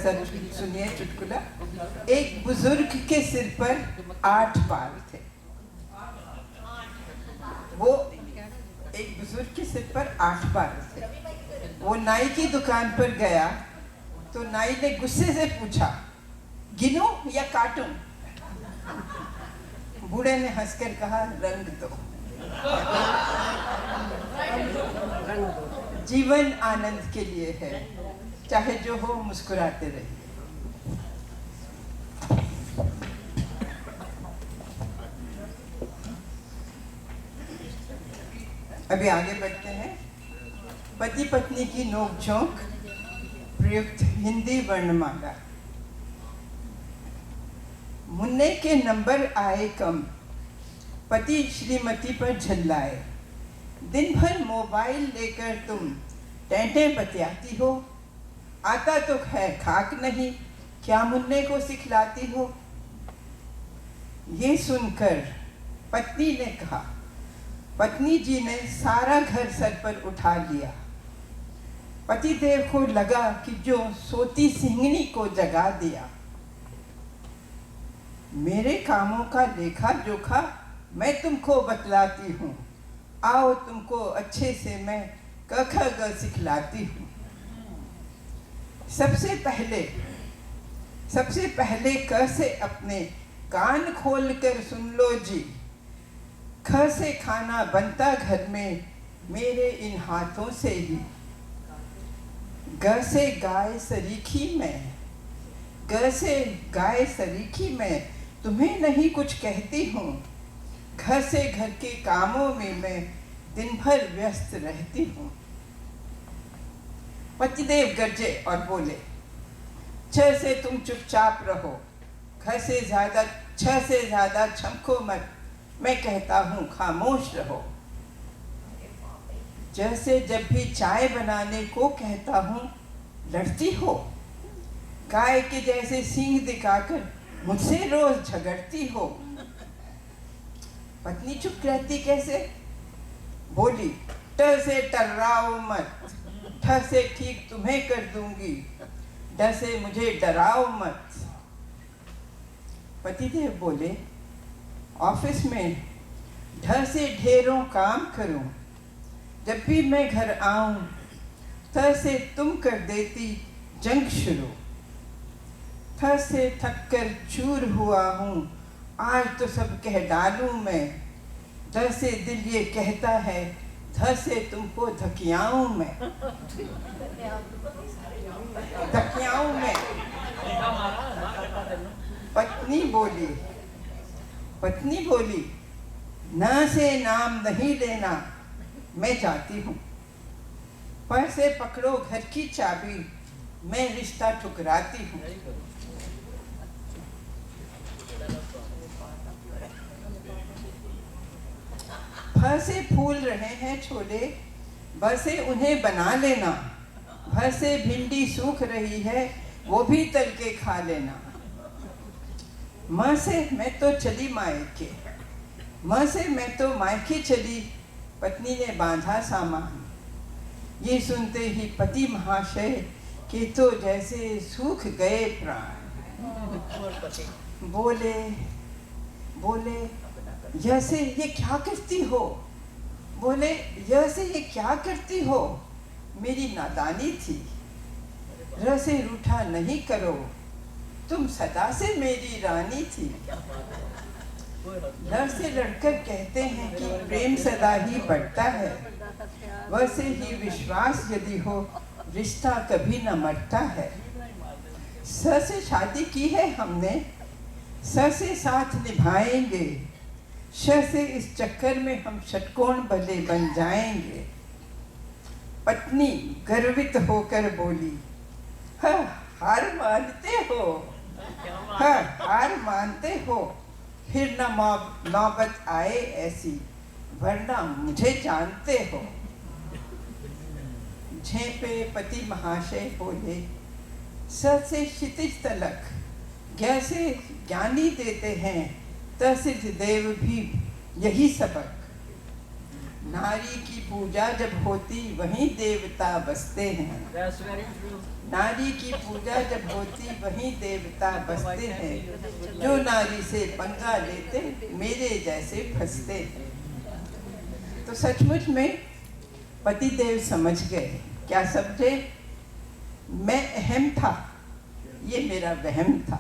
सुनिए चुटकुला। एक बुजुर्ग के सिर पर 8 बाल थे। वो एक बुजुर्ग के सिर पर 8 बाल थे। वो नाई की दुकान पर गया तो नाई ने गुस्से से पूछा, गिनूं या काटूं? बूढ़े ने हंसकर कहा, रंग दो। जीवन आनंद के लिए है, चाहे जो हो मुस्कुराते रहिए। अभी आगे बढ़ते हैं। पति पत्नी की नोकझोंक, प्रयुक्त हिंदी वर्णमाला। मुन्ने के नंबर आए कम, पति श्रीमती पर झल्लाए। दिन भर मोबाइल लेकर तुम टेंटे बतियाती हो, आता तो है खाक नहीं, क्या मुन्ने को सिखलाती हो? ये सुनकर पत्नी ने कहा, पत्नी जी ने सारा घर सर पर उठा लिया। पतिदेव को लगा कि जो सोती सिंहनी को जगा दिया। मेरे कामों का लेखा जोखा मैं तुमको बतलाती हूँ, आओ तुमको अच्छे से मैं क ख ग सिखलाती हूँ। सबसे पहले क से अपने कान खोल कर सुन लो जी। ख से खाना बनता घर में मेरे इन हाथों से ही। ग से गाय सरीखी मैं, ग से गाय सरीखी मैं तुम्हें नहीं कुछ कहती हूँ। घर से घर के कामों में मैं दिन भर व्यस्त रहती हूँ। पतिदेव गरजे और बोले, छ से तुम चुपचाप रहो, छ से ज्यादा छमको मत, मैं कहता हूँ खामोश रहो। जैसे जब भी चाय बनाने को कहता हूँ लड़ती हो, गाय के जैसे सींग दिखाकर मुझसे रोज झगड़ती हो। पत्नी चुप रहती कैसे? बोली, ट से टर्राओ मत, ठ से ठीक तुम्हें कर दूंगी, ड से मुझे डराओ मत। पतिदेव बोले, ऑफिस में ढ से ढेरों काम करूं, जब भी मैं घर आऊं थ से तुम कर देती जंग शुरू। थ से थक कर चूर हुआ हूँ, आज तो सब कह डालूं मैं। ध से दिल ये कहता है, ध से तुमको धकियाऊं मैं, धकियाऊं मैं। पत्नी बोली, न से नाम नहीं लेना, मैं जाती हूँ। पर से पकड़ो घर की चाबी, मैं रिश्ता ठुकराती हूँ। भ से फूल रहे हैं छोले, ब से उन्हें बना लेना। भ से भिंडी सूख रही है, वो भी तल के खा लेना। म से मैं तो चली मायके, म से मैं तो मायके चली, पत्नी ने बांधा सामान। ये सुनते ही पति महाशय के तो जैसे सूख गए प्राण। बोले जैसे ये क्या करती हो? बोले, यह से ये क्या करती हो? मेरी नादानी थी। र से रूठा नहीं करो, तुम सदा से मेरी रानी थी। ल से लड़कर कहते हैं कि प्रेम सदा ही बढ़ता है, वैसे ही विश्वास यदि हो रिश्ता कभी न मरता है। स से शादी की है हमने, स से साथ निभाएंगे, श से इस चक्कर में हम षटकोण भले बन जाएंगे। पत्नी गर्वित होकर बोली, हार मानते हो, हार मानते हो, फिर न नौबत आए ऐसी, वरना मुझे जानते हो। झेपे पति महाशय बोले, स से क्षितिज तलक, ज्ञ से ज्ञानी देते हैं, त सिद्ध देव भी यही सबक। नारी की पूजा जब होती वहीं देवता बसते हैं। That's very true. नारी की पूजा जब होती वहीं देवता बसते हैं। जो नारी से पंगा लेते मेरे जैसे फंसते हैं। तो सचमुच में पतिदेव समझ गए। क्या समझे? मैं अहम था, ये मेरा वहम था।